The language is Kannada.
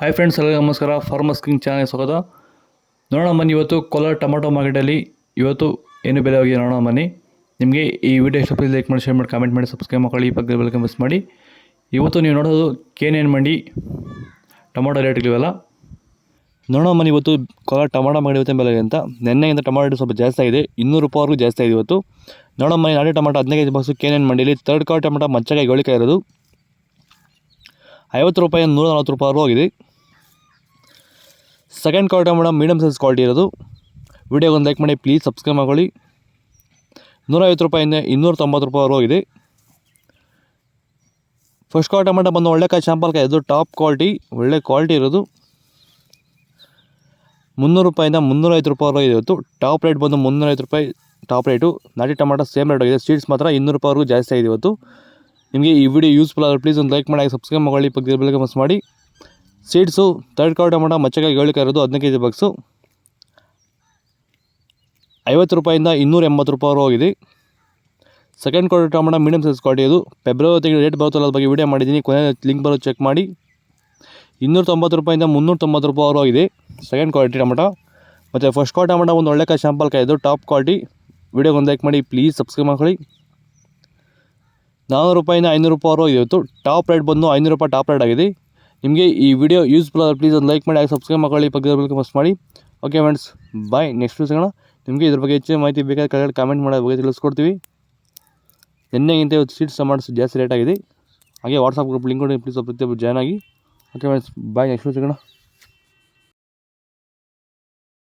ಹಾಯ್ ಫ್ರೆಂಡ್ಸ್, ಎಲ್ಲರಿಗೂ ನಮಸ್ಕಾರ. ಫಾರ್ಮರ್ಸ್ ಕಿಂಗ್ ಚಾನಲ್ ಸ್ವಾಗತ. ನೋಡೋಣ ಬನ್ನಿ, ಇವತ್ತು ಕೋಲಾರ ಟೊಮಾಟೊ ಮಾರ್ಕೆಟಲ್ಲಿ ಇವತ್ತು ಏನು ಬೆಲೆ ಹೋಗಿದೆ ನೋಡೋಣ ಬನ್ನಿ. ನಿಮಗೆ ಈ ವಿಡಿಯೋ ಇಷ್ಟ ಲೈಕ್ ಮಾಡಿ, ಶೇರ್ ಮಾಡಿ, ಕಾಮೆಂಟ್ ಮಾಡಿ, ಸಬ್ಸ್ಕ್ರೈಬ್ ಮಾಡಿ, ಪಕ್ಕದ ಬೆಲ್ ಮಿಸ್ ಮಾಡಿ. ಇವತ್ತು ನೀವು ನೋಡೋದು KNN ಮಂಡಿ ಟೊಮಾಟೊ ರೇಟ್ಗಳಿವೆಲ್ಲ ನೋಡೋಣ ಬನ್ನಿ. ಇವತ್ತು ಕೋಲಾರ ಟೊಮಾಟೊ ಮಾರ್ಕೆಟ್ ಇವತ್ತಿನ ಬೆಲೆ ಅಂತ ನೆನ್ನೆಗಿಂತ ಟೊಮಾಟೊ ಸ್ವಲ್ಪ ಜಾಸ್ತಿ ಆಗಿದೆ, 200 ರೂಪಾಯಿವರೆಗೂ ಜಾಸ್ತಿ ಆಗಿದೆ ಇವತ್ತು. ನೋಡೋಣ ಬನ್ನಿ, ನಾಟಿ ಟೊಮಾಟೊ 15 ಕೆಜಿ ಬಾಕ್ಸು KNN ಮಂಡಿಯಲ್ಲಿ ಥರ್ಡ್ ಕ್ವಾಲಿಟಿ ಟೊಮಾಟೊ ಮಚ್ಚಕಾಯಿ ಗೋಳಿಕಾಯಿ ಇರೋದು 50 ರೂಪಾಯಿ 140 ರೂಪಾಯಿವರೆಗೂ ಹೋಗಿದೆ. Second quality tomato medium size quality ಇರೋದು. ವಿಡಿಯೋಗೆ ಒಂದು ಲೈಕ್ ಮಾಡಿ, ಪ್ಲೀಸ್ ಸಬ್ಸ್ಕ್ರೈಬ್ ಮಾಡ್ಕೊಳ್ಳಿ. 150 ರೂಪಾಯಿಂದ 290 ರೂಪಾಯಿವರೆಗೂ ಹೋಗಿದೆ. ಫಸ್ಟ್ ಕ್ವಾಲಿಟಿ ಟೊಮಾಟೊ ಬಂದು ಒಳ್ಳೆ ಕಾಯಿ ಶಾಂಪಲ್ ಕಾಯಿ, ಇದು ಟಾಪ್ ಕ್ವಾಲಿಟಿ, ಒಳ್ಳೆ ಕ್ವಾಲಿಟಿ ಇರೋದು. 300 ರೂಪಾಯಿಂದ 350 ರೂಪಾಯಿವರೆಗೂ ಇದೆ ಇವತ್ತು. ಟಾಪ್ ರೇಟ್ ಬಂದು 350 ರೂಪಾಯಿ ಟಾಪ್ ರೇಟು. ನಾಟಿ ಟೊಮಾಟೊ ಸೇಮ್ ರೇಟ್ ಆಗಿದೆ. ಸೀಡ್ಸ್ ಮಾತ್ರ 200 ರೂಪಾಯಿವರೆಗೂ ಜಾಸ್ತಿ ಆಗಿದೆ ಇವತ್ತು. ನಿಮಗೆ ಈ ವಿಡಿಯೋ ಯೂಸ್ಫುಲ್ ಆದರೆ ಪ್ಲೀಸ್ ಒಂದು ಲೈಕ್ ಮಾಡಿ, ಸಬ್ಸ್ಕ್ರೈಬ್ ಮಾಡ್ಕೊಳ್ಳಿ, ಪಕ್ಕದ ಬೆಲ್ ಮಿಸ್ ಮಾಡಿ. ಸೀಡ್ಸು ಥರ್ಡ್ ಕ್ವಾಲಿಟಿ ಟೊಮಾಟೊ ಮಚ್ಚಕಾಯಿ ಗೋಳಿಕಾಯಿ ಇರೋದು 15 ಕೆಜಿ ಬಾಕ್ಸು 50 ರೂಪಾಯಿಂದ 280 ರೂಪಾಯಿವರೆಗೂ ಹೋಗಿದೆ. Second quality tomato medium size quality ಇದು. ಫೆಬ್ರವರಿ ತಿಂಗಳು ರೇಟ್ ಬರುತ್ತಲ್ಲ ಅದ್ರ ಬಗ್ಗೆ ವಿಡಿಯೋ ಮಾಡಿದ್ದೀನಿ, ಕೊನೆ ಲಿಂಕ್ ಬರೋದು ಚೆಕ್ ಮಾಡಿ. 290 ರೂಪಾಯಿಂದ 390 ರೂಪಾಯಿವರೆಗೂ ಹೋಗಿದೆ ಸೆಕೆಂಡ್ ಕ್ವಾಲಿಟಿ ಟೊಮಾಟೊ. ಮತ್ತು ಫಸ್ಟ್ ಕ್ವಾಲಿಟಿ ಟೊಮಾಟೊ ಒಂದು ಒಳ್ಳೆ ಕಾಯಿ ಶಾಂಪಲ್ ಕಾಯಿ, ಇದು ಟಾಪ್ ಕ್ವಾಲಿಟಿ. ವಿಡಿಯೋಗೆ ಒಂದು ಲೈಕ್ ಮಾಡಿ, ಪ್ಲೀಸ್ ಸಬ್ಸ್ಕ್ರೈಬ್ ಮಾಡ್ಕೊಳ್ಳಿ. 400 ರೂಪಾಯಿಂದ 500 ರೂಪಾಯಿವರೆಗೂ ಇದೆ ಇವತ್ತು. ಟಾಪ್ ರೇಟ್ ಬಂದು 500 ರೂಪಾಯಿ ಟಾಪ್ ರೇಟ್ ಆಗಿದೆ. ನಿಮಗೆ ಈ ವಿಡಿಯೋ ಯೂಸ್ಫುಲ್ ಆದರೆ ಪ್ಲೀಸ್ ಒಂದು ಲೈಕ್ ಮಾಡಿ, ಸಬ್ಸ್ಕ್ರೈಬ್ ಮಾಡ್ಕೊಳ್ಳಿ, ಪಕ್ಕದ ಬೆಲ್ ಮಿಸ್ ಮಾಡಿ. ಓಕೆ ಫ್ರೆಂಡ್ಸ್, ಬಾಯ್. ನೆಕ್ಸ್ಟ್ ಸಿಗೋಣ. ನಿಮಗೆ ಇದ್ರ ಬಗ್ಗೆ ಹೆಚ್ಚಿನ ಮಾಹಿತಿ ಬೇಕಾದ್ರೆ ಕೆಳಗಡೆ ಕಾಮೆಂಟ್ ಮಾಡೋ ಬಗ್ಗೆ ತಿಳಿಸ್ಕೊಡ್ತೀವಿ. ನಿನ್ನೆಗಿಂತ ಇವತ್ತು ಸೀಡ್ಸ್ ಟೊಮಾಟೋಸ್ ಜಾಸ್ತಿ ರೇಟ್ ಆಗಿದೆ. ಹಾಗೆ ವಾಟ್ಸಪ್ ಗ್ರೂಪ್ ಲಿಂಕ್ ಪ್ಲೀಸ್ ಪ್ರತಿಯೊಬ್ಬರು ಜಾಯ್ನ್ ಆಗಿ. ಓಕೆ ಫ್ರೆಂಡ್ಸ್, ಬಾಯ್. ನೆಕ್ಸ್ಟ್ ಸಿಗೋಣ.